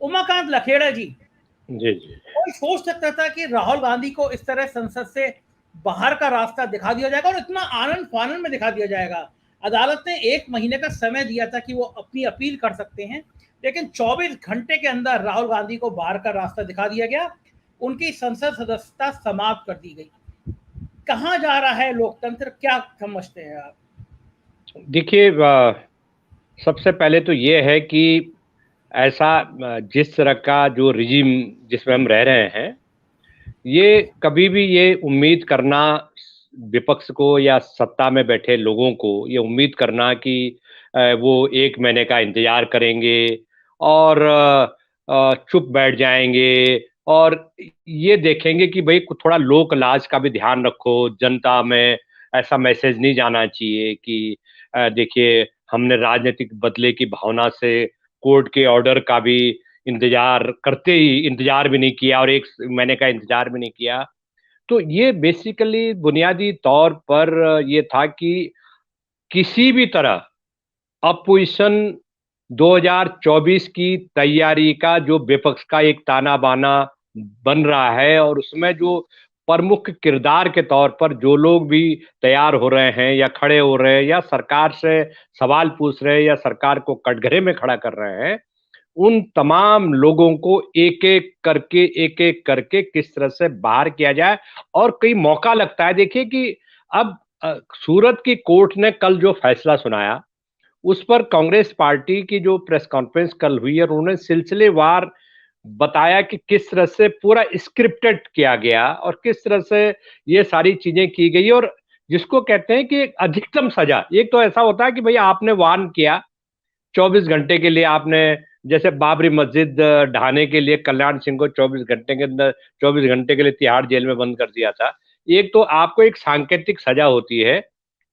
उमाकांत लखेड़ा जी, जी जी। कोई सोच सकता था कि राहुल गांधी को इस तरह संसद से बाहर का रास्ता दिखा दिया जाएगा और इतना आनंद फानन में दिखा दिया जाएगा। अदालत ने 1 महीने का समय दिया था कि वो अपनी अपील कर सकते हैं, लेकिन 24 घंटे के अंदर राहुल गांधी को बाहर का रास्ता दिखा दिया गया, उनकी संसद सदस्यता समाप्त कर दी गई। कहाँ जा रहा है लोकतंत्र, क्या समझते हैं आप? देखिए, सबसे पहले तो ये है कि ऐसा जिस तरह का जो रिजिम जिसमें हम रह रहे हैं, ये कभी भी ये उम्मीद करना विपक्ष को या सत्ता में बैठे लोगों को ये उम्मीद करना कि वो 1 महीने का इंतजार करेंगे और चुप बैठ जाएंगे और ये देखेंगे कि भाई थोड़ा लोक लाज का भी ध्यान रखो, जनता में ऐसा मैसेज नहीं जाना चाहिए कि देखिए हमने राजनीतिक बदले की भावना से कोर्ट के ऑर्डर का भी इंतजार भी नहीं किया और 1 महीने का इंतजार भी नहीं किया। तो ये बेसिकली बुनियादी तौर पर ये था कि किसी भी तरह अपोजिशन 2024 की तैयारी का जो विपक्ष का एक ताना बाना बन रहा है और उसमें जो प्रमुख किरदार के तौर पर जो लोग भी तैयार हो रहे हैं या खड़े हो रहे हैं या सरकार से सवाल पूछ रहे हैं या सरकार को कटघरे में खड़ा कर रहे हैं, उन तमाम लोगों को एक एक करके किस तरह से बाहर किया जाए। और कई मौका लगता है, देखिए कि अब सूरत की कोर्ट ने कल जो फैसला सुनाया उस पर कांग्रेस पार्टी की जो प्रेस कॉन्फ्रेंस कल हुई है, उन्होंने सिलसिलेवार बताया कि किस तरह से पूरा स्क्रिप्टेड किया गया और किस तरह से ये सारी चीजें की गई। और जिसको कहते हैं कि अधिकतम सजा, एक तो ऐसा होता है कि भाई आपने वार्न किया 24 घंटे के लिए, आपने जैसे बाबरी मस्जिद ढहाने के लिए कल्याण सिंह को 24 घंटे के अंदर 24 घंटे के लिए तिहाड़ जेल में बंद कर दिया था। एक तो आपको एक सांकेतिक सजा होती है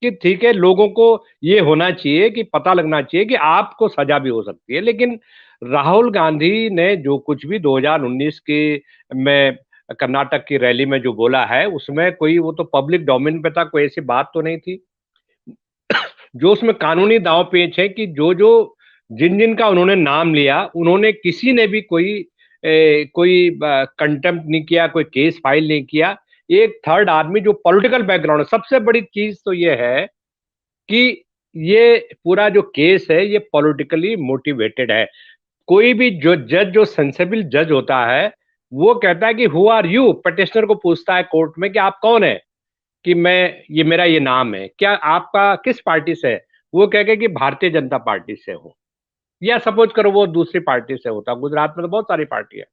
कि ठीक है, लोगों को ये होना चाहिए कि पता लगना चाहिए कि आपको सजा भी हो सकती है। लेकिन राहुल गांधी ने जो कुछ भी 2019 के में कर्नाटक की रैली में जो बोला है उसमें कोई, वो तो पब्लिक डोमेन पे था, कोई ऐसी बात तो नहीं थी। जो उसमें कानूनी दांव पेच है कि जो जो जिन जिन का उन्होंने नाम लिया, उन्होंने किसी ने भी कोई कंटेम्प्ट नहीं किया, कोई केस फाइल नहीं किया। एक थर्ड आदमी जो पॉलिटिकल बैकग्राउंड है, सबसे बड़ी चीज तो ये है कि ये पूरा जो केस है ये पॉलिटिकली मोटिवेटेड है। कोई भी जो जज, जो सेंसेबल जज होता है, वो कहता है कि हु आर यू, पिटिशनर को पूछता है कोर्ट में कि आप कौन है, कि मैं, ये मेरा ये नाम है, क्या आपका किस पार्टी से है। वो कह के कि भारतीय जनता पार्टी से हो, या सपोज करो वो दूसरी पार्टी से होता, गुजरात में तो बहुत सारी पार्टी है।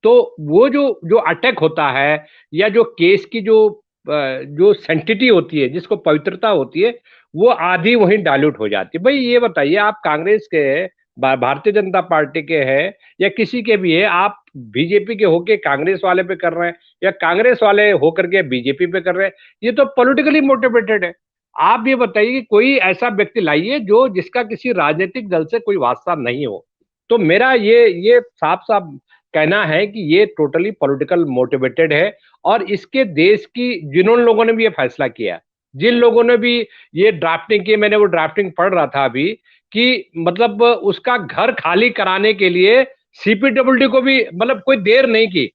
तो वो जो जो अटैक होता है या जो केस की जो सेंटिटी होती है, जिसको पवित्रता होती है, वो आधी वहीं डाइल्यूट हो जाती है। भाई ये बताइए, आप कांग्रेस के हैं, भारतीय जनता पार्टी के हैं या किसी के भी है, आप बीजेपी के होके कांग्रेस वाले पे कर रहे हैं या कांग्रेस वाले होकर के बीजेपी पे कर रहे हैं, ये तो पॉलिटिकली मोटिवेटेड है। आप ये बताइए कि कोई ऐसा व्यक्ति लाइए जो जिसका किसी राजनीतिक दल से कोई वास्ता नहीं हो। तो मेरा ये साफ साफ कहना है कि ये टोटली पॉलिटिकल मोटिवेटेड है। और इसके देश की जिन लोगों ने भी ये फैसला किया, जिन लोगों ने भी ये ड्राफ्टिंग की, मैंने वो ड्राफ्टिंग पढ़ रहा था अभी, कि मतलब उसका घर खाली कराने के लिए सीपीडब्ल्यूडी को भी मतलब कोई देर नहीं की,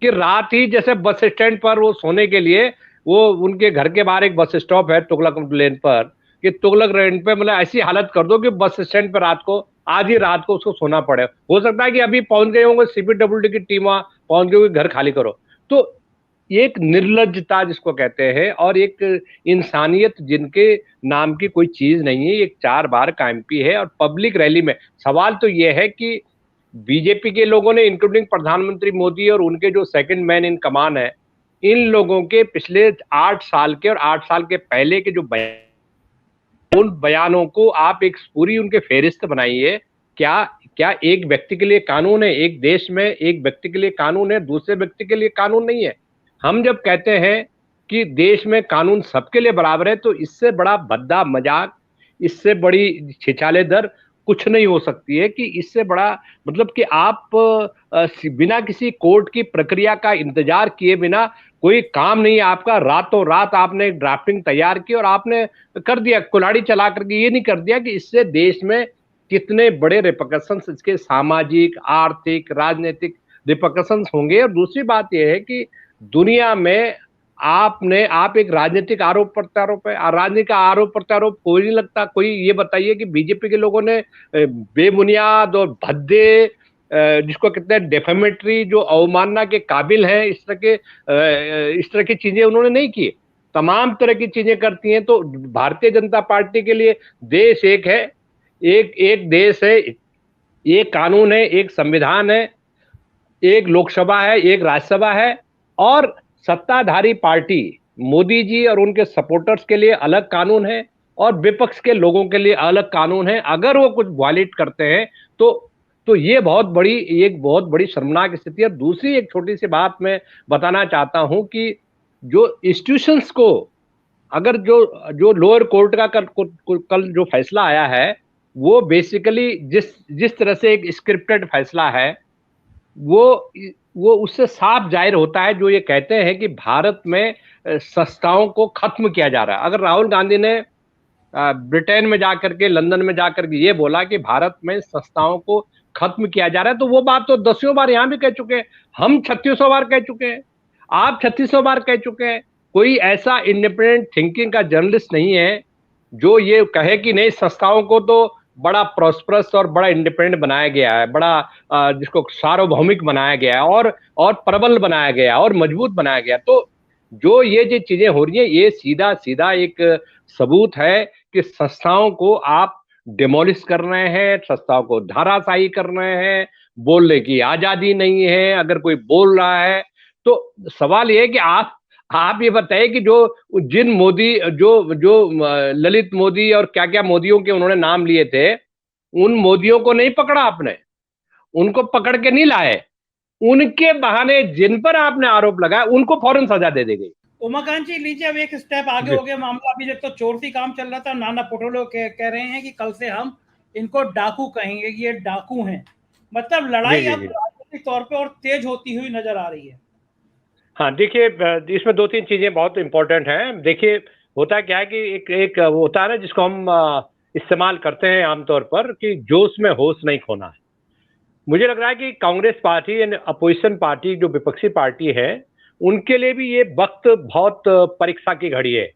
कि रात ही जैसे बस स्टैंड पर वो सोने के लिए, वो उनके घर के बाहर एक बस स्टॉप है तुगलक लेन पर, कि तुगलक लेन पे मतलब ऐसी हालत कर दो कि बस स्टैंड पर रात को, आधी रात को उसको सोना पड़े। हो सकता है कि अभी पहुंच गए होंगे सीपीडब्ल्यूडी की टीम, वहां पहुंच गई होगी, घर खाली करो। तो एक निर्लज्जता जिसको कहते हैं और एक इंसानियत जिनके नाम की कोई चीज नहीं है। एक 4 बार का एमपी है और पब्लिक रैली में, सवाल तो यह है कि बीजेपी के लोगों ने, इंक्लूडिंग प्रधानमंत्री मोदी और उनके जो सेकंड मैन इन कमान है, इन लोगों के पिछले 8 साल के और 8 साल के पहले के जो उन बयानों को आप एक पूरी उनके फेहरिस्त बनाइए। क्या क्या एक व्यक्ति के लिए कानून है, एक देश में एक व्यक्ति के लिए कानून है, दूसरे व्यक्ति के लिए कानून नहीं है। हम जब कहते हैं कि देश में कानून सबके लिए बराबर है, तो इससे बड़ा भद्दा मजाक, इससे बड़ी छिछालेदर कुछ नहीं हो सकती है कि इससे बड़ा, मतलब कि आप बिना किसी कोर्ट की प्रक्रिया का इंतजार किए बिना, कोई काम नहीं है आपका, रातों रात आपने ड्राफ्टिंग तैयार की और आपने कर दिया कुल्हाड़ी चला करके। ये नहीं कर दिया कि इससे देश में कितने बड़े रिपरकशंस, इसके सामाजिक, आर्थिक, राजनीतिक रिपरकशंस होंगे। और दूसरी बात यह है कि दुनिया में आप एक राजनीतिक आरोप प्रत्यारोप है, राजनीतिक आरोप प्रत्यारोप कोई नहीं लगता। कोई ये बताइए कि बीजेपी के लोगों ने बेबुनियाद और भद्दे, जिसको कहते हैं डेफेमेटरी, जो अवमानना के काबिल हैं, इस तरह की चीजें उन्होंने नहीं की। तमाम तरह की चीजें करती हैं। तो भारतीय जनता पार्टी के लिए देश एक है, एक एक देश है, एक कानून है, एक संविधान है, एक लोकसभा है, एक राज्यसभा है, और सत्ताधारी पार्टी मोदी जी और उनके सपोर्टर्स के लिए अलग कानून है और विपक्ष के लोगों के लिए अलग कानून है। अगर वो कुछ वायलेट करते हैं तो ये एक बहुत बड़ी शर्मनाक स्थिति है। दूसरी एक छोटी सी बात मैं बताना चाहता हूं कि जो इंस्टीट्यूशंस को, अगर जो जो लोअर कोर्ट का कल जो फैसला आया है, वो बेसिकली जिस जिस तरह से एक स्क्रिप्टेड फैसला है, वो वो उससे साफ जाहिर होता है, जो ये कहते हैं कि भारत में संस्थाओं को खत्म किया जा रहा है। अगर राहुल गांधी ने ब्रिटेन में जाकर के, लंदन में जाकर के ये बोला कि भारत में संस्थाओं को खत्म किया जा रहा है, तो वो बात तो 10वीं बार यहां भी कह चुके हैं, हम 3600 बार कह चुके हैं, आप 3600 बार कह चुके हैं। कोई ऐसा इंडिपेंडेंट थिंकिंग का जर्नलिस्ट नहीं है जो ये कहे कि नहीं, संस्थाओं को तो बड़ा प्रॉस्परस और बड़ा इंडिपेंडेंट बनाया गया है, बड़ा जिसको सार्वभौमिक बनाया गया है, और प्रबल बनाया गया और मजबूत बनाया गया। तो जो ये चीजें हो रही है, ये सीधा सीधा एक सबूत है कि संस्थाओं को आप डिमोलिश कर रहे हैं, संस्थाओं को धाराशाही कर रहे हैं, बोलने की आजादी नहीं है। अगर कोई बोल रहा है तो सवाल ये है कि आप ये बताइए कि जिन मोदी, जो ललित मोदी और क्या क्या मोदियों के उन्होंने नाम लिए थे, उन मोदियों को नहीं पकड़ा आपने, उनको पकड़ के नहीं लाए, उनके बहाने जिन पर आपने आरोप लगाया उनको फौरन सजा दे दी गई। उमाकांत जी, लीजिए अब एक स्टेप आगे हो गया मामला। अभी जब तो चोरसी काम चल रहा था, नाना पटोले कह रहे हैं कि कल से हम इनको डाकू कहेंगे कि ये डाकू हैं। मतलब लड़ाई अब राजनीतिक तौर पे और तेज होती हुई नजर आ रही है। हाँ, देखिए, इसमें दो तीन चीजें बहुत इंपॉर्टेंट हैं। देखिए, होता क्या है कि एक वो होता है ना, जिसको हम इस्तेमाल करते हैं आमतौर पर, कि जोश में होश नहीं खोना है। मुझे लग रहा है कि कांग्रेस पार्टी यानी अपोजिशन पार्टी, जो विपक्षी पार्टी है, उनके लिए भी ये वक्त बहुत परीक्षा की घड़ी है।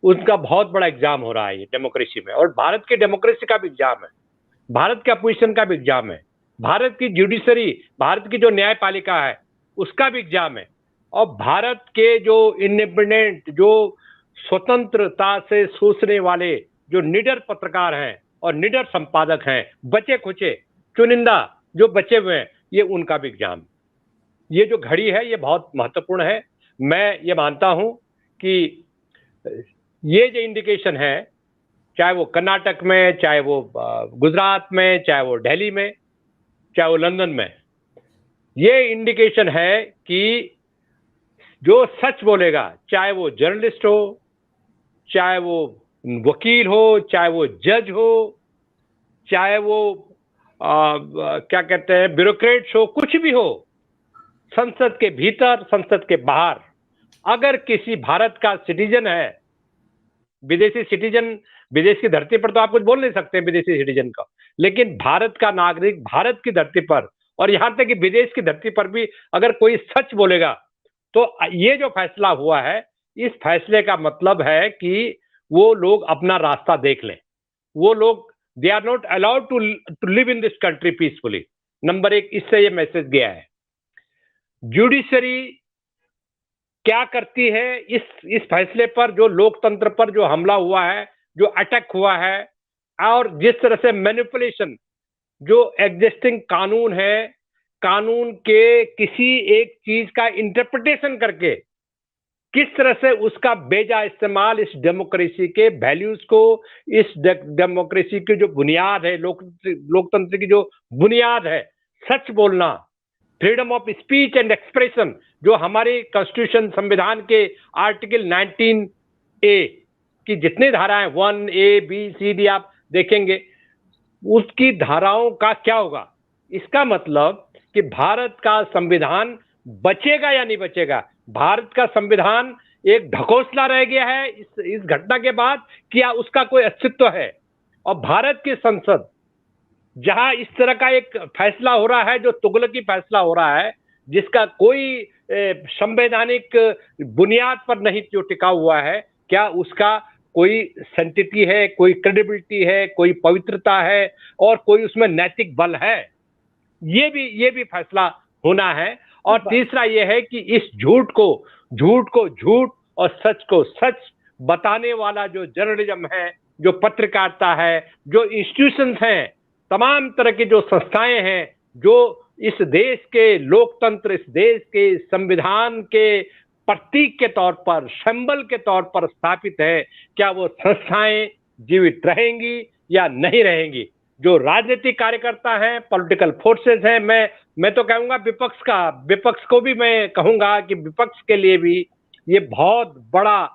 उनका बहुत बड़ा एग्जाम हो रहा है ये डेमोक्रेसी में, और भारत की डेमोक्रेसी का भी एग्जाम है, भारत के अपोजिशन का भी एग्जाम है, भारत की जुडिशरी, भारत की जो न्यायपालिका है उसका भी एग्जाम है, और भारत के जो इंडिपेंडेंट, जो स्वतंत्रता से सोचने वाले जो निडर पत्रकार हैं और निडर संपादक हैं, बचे खुचे चुनिंदा जो बचे हुए हैं, ये उनका भी एग्जाम। ये जो घड़ी है ये बहुत महत्वपूर्ण है। मैं ये मानता हूं कि ये जो इंडिकेशन है, चाहे वो कर्नाटक में, चाहे वो गुजरात में, चाहे वो दिल्ली में, चाहे वो लंदन में, ये इंडिकेशन है कि जो सच बोलेगा, चाहे वो जर्नलिस्ट हो, चाहे वो वकील हो, चाहे वो जज हो, चाहे वो क्या कहते हैं ब्यूरोक्रेट्स हो, कुछ भी हो, संसद के भीतर, संसद के बाहर, अगर किसी भारत का सिटीजन है, विदेशी सिटीजन, विदेश की धरती पर तो आप कुछ बोल नहीं सकते विदेशी सिटीजन का, लेकिन भारत का नागरिक भारत की धरती पर, और यहां तक कि विदेश की धरती पर भी अगर कोई सच बोलेगा, तो ये जो फैसला हुआ है, इस फैसले का मतलब है कि वो लोग अपना रास्ता देख लें। वो लोग, they are not allowed to live in this country peacefully. Number एक, इससे ये मैसेज गया है। जुडिशरी क्या करती है इस फैसले पर, जो लोकतंत्र पर जो हमला हुआ है, जो अटैक हुआ है, और जिस तरह से मैनिपुलेशन, जो एग्जिस्टिंग कानून है, कानून के किसी एक चीज का इंटरप्रिटेशन करके किस तरह से उसका बेजा इस्तेमाल इस डेमोक्रेसी के वैल्यूज को, इस डेमोक्रेसी की जो बुनियाद है, लोकतंत्र की जो बुनियाद है, सच बोलना, freedom of speech and expression, जो हमारे कॉन्स्टिट्यूशन, संविधान के आर्टिकल 19A की जितनी धाराएं, 1A B C D आप देखेंगे, उसकी धाराओं का क्या होगा? इसका मतलब कि भारत का संविधान बचेगा या नहीं बचेगा? भारत का संविधान एक ढकोसला रह गया है इस घटना के बाद, क्या उसका कोई अस्तित्व है? और भारत की संसद जहां इस तरह का एक फैसला हो रहा है जो तुगलकी फैसला हो रहा है, जिसका कोई संवैधानिक बुनियाद पर नहीं जो टिका हुआ है, क्या उसका कोई सैंक्टिटी है, कोई क्रेडिबिलिटी है, कोई पवित्रता है और कोई उसमें नैतिक बल है? ये भी फैसला होना है। और तीसरा ये है कि इस झूठ को झूठ और सच को सच बताने वाला जो जर्नलिज्म है, जो पत्रकारिता है, जो इंस्टीट्यूशंस हैं, तमाम तरह की जो संस्थाएं हैं, जो इस देश के लोकतंत्र, इस देश के संविधान के प्रतीक के तौर पर, सिंबल के तौर पर स्थापित है, क्या वो संस्थाएं जीवित रहेंगी या नहीं रहेंगी? जो राजनीतिक कार्यकर्ता हैं, पॉलिटिकल फोर्सेस हैं, मैं तो कहूंगा विपक्ष को भी मैं कहूंगा कि विपक्ष के लिए भी ये बहुत बड़ा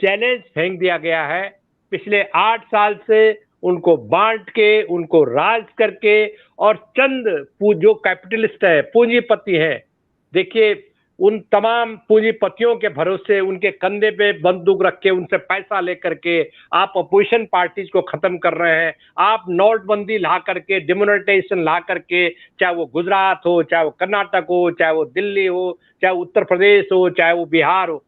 चैलेंज फेंक दिया गया है। पिछले 8 साल से उनको बांट के, उनको राज करके, और चंद जो कैपिटलिस्ट है, पूंजीपति है, देखिए उन तमाम पूंजीपतियों के भरोसे, उनके कंधे पे बंदूक रख के, उनसे पैसा लेकर के आप अपोजिशन पार्टीज को खत्म कर रहे हैं। आप नोटबंदी ला करके, डिमोनेटाइजेशन ला करके, चाहे वो गुजरात हो, चाहे वो कर्नाटक हो, चाहे वो दिल्ली हो, चाहे उत्तर प्रदेश हो, चाहे वो बिहार हो,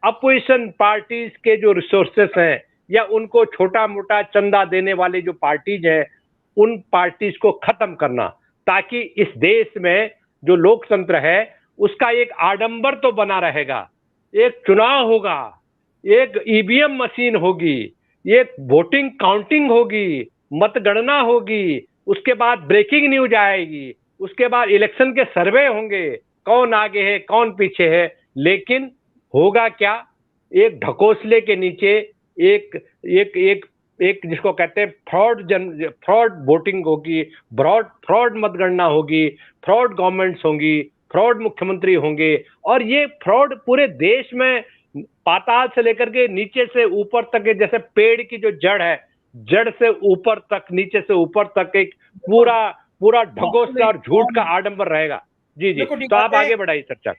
अपोजिशन पार्टीज के जो रिसोर्सेस हैं या उनको छोटा मोटा चंदा देने वाले जो पार्टीज हैं, उन पार्टीज को खत्म करना, ताकि इस देश में जो लोकतंत्र है उसका एक आडंबर तो बना रहेगा। एक चुनाव होगा, एक ईवीएम मशीन होगी, एक वोटिंग काउंटिंग होगी, मतगणना होगी, उसके बाद ब्रेकिंग न्यूज आएगी, उसके बाद इलेक्शन के सर्वे होंगे, कौन आगे है कौन पीछे है, लेकिन होगा क्या? एक ढकोसले के नीचे एक एक एक एक जिसको कहते हैं फ्रॉड वोटिंग होगी, फ्रॉड मतगणना होगी, फ्रॉड गवर्नमेंट्स होंगी, फ्रॉड मुख्यमंत्री होंगे, और ये फ्रॉड पूरे देश में पाताल से लेकर के नीचे से ऊपर तक, जैसे पेड़ की जो जड़ है, जड़ से ऊपर तक, नीचे से ऊपर तक एक पूरा ढकोसला और झूठ का आडंबर रहेगा। जी, तो आप आगे बढ़ाइए चर्चा।